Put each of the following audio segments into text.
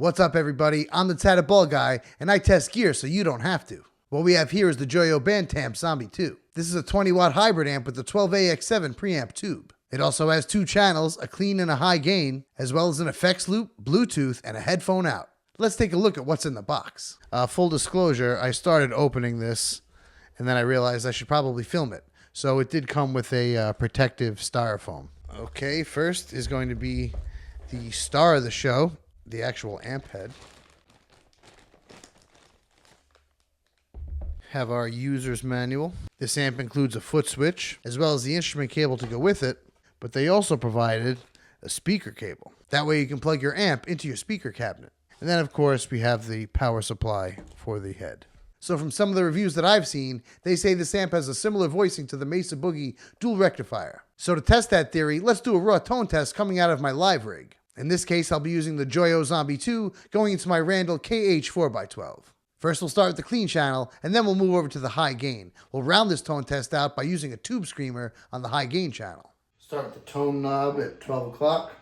What's up, everybody? I'm the Tatted Ball Guy, and I test gear so you don't have to. What we have here is the Joyo Zombie II. This is a 20-watt hybrid amp with a 12AX7 preamp tube. It also has 2 channels, a clean and a high gain, as well as an effects loop, Bluetooth, and a headphone out. Let's take a look at what's in the box. Full disclosure, I started opening this, and then I realized I should probably film it. So it did come with a protective styrofoam. Okay, first is going to be the star of the show, the actual amp head. Have our user's manual. This amp includes a foot switch, as well as the instrument cable to go with it, but they also provided a speaker cable. That way you can plug your amp into your speaker cabinet. And then, of course, we have the power supply for the head. So from some of the reviews that I've seen, they say this amp has a similar voicing to the Mesa Boogie dual rectifier. So to test that theory, let's do a raw tone test coming out of my live rig. In this case, I'll be using the Joyo Zombie II going into my Randall KH4x12. First, we'll start with the clean channel, and then we'll move over to the high gain. We'll round this tone test out by using a tube screamer on the high gain channel. Start with the tone knob at 12 o'clock.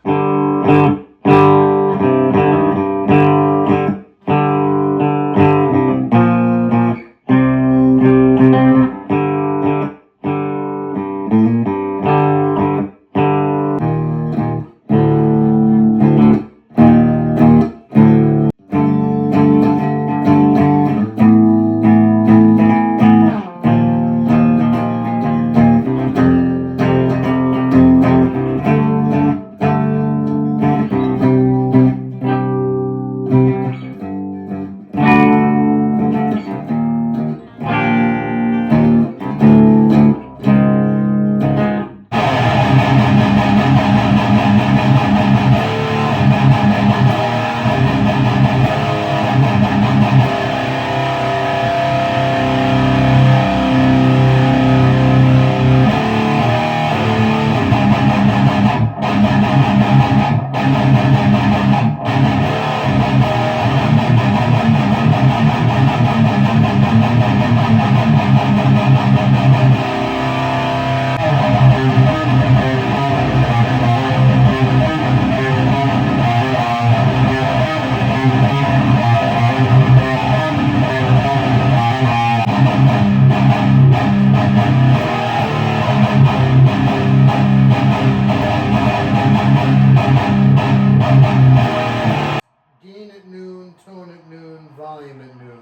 Gain at noon, tone at noon, volume at noon.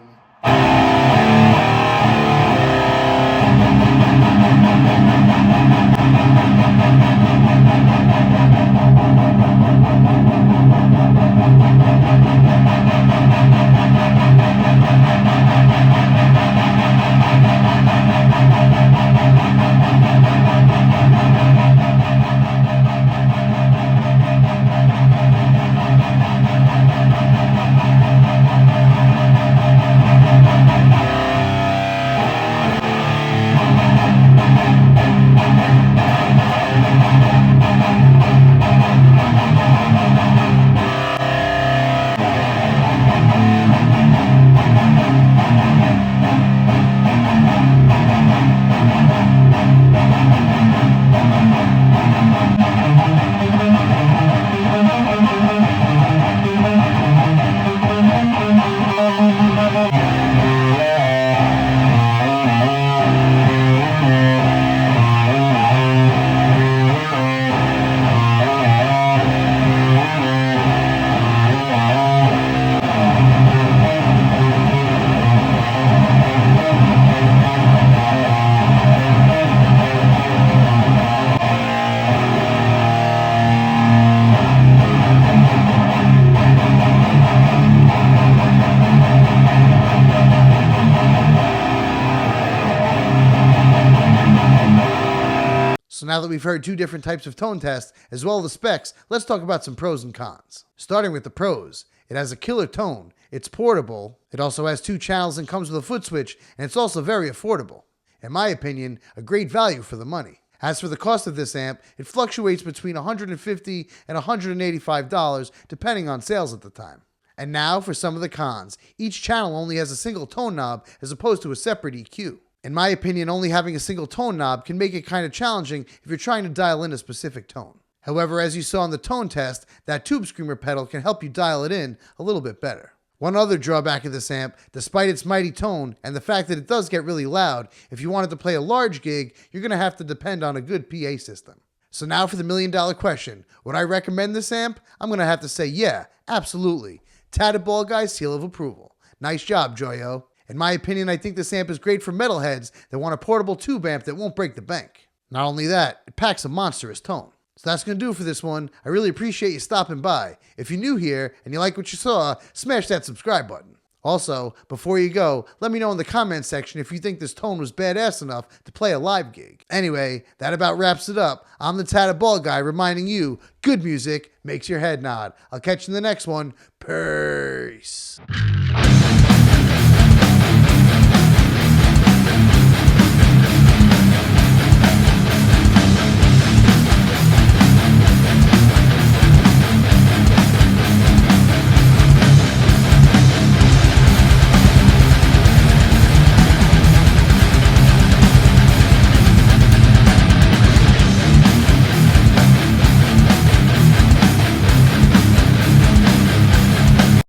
So now that we've heard 2 different types of tone tests, as well as the specs, let's talk about some pros and cons. Starting with the pros, it has a killer tone, it's portable, it also has 2 channels and comes with a foot switch, and it's also very affordable. In my opinion, a great value for the money. As for the cost of this amp, it fluctuates between $150 and $185 depending on sales at the time. And now for some of the cons. Each channel only has a single tone knob as opposed to a separate EQ. In my opinion, only having a single tone knob can make it kind of challenging if you're trying to dial in a specific tone. However, as you saw in the tone test, that tube screamer pedal can help you dial it in a little bit better. One other drawback of this amp, despite its mighty tone and the fact that it does get really loud, if you wanted to play a large gig, you're going to have to depend on a good PA system. So now for the $1 million question. Would I recommend this amp? I'm going to have to say yeah, absolutely. Tatted Bald Guy seal of approval. Nice job, Joyo. In my opinion, I think this amp is great for metalheads that want a portable tube amp that won't break the bank. Not only that, it packs a monstrous tone. So that's going to do it for this one. I really appreciate you stopping by. If you're new here and you like what you saw, smash that subscribe button. Also, before you go, let me know in the comments section if you think this tone was badass enough to play a live gig. Anyway, that about wraps it up. I'm the Tatted Bald Guy reminding you, good music makes your head nod. I'll catch you in the next one. Peace.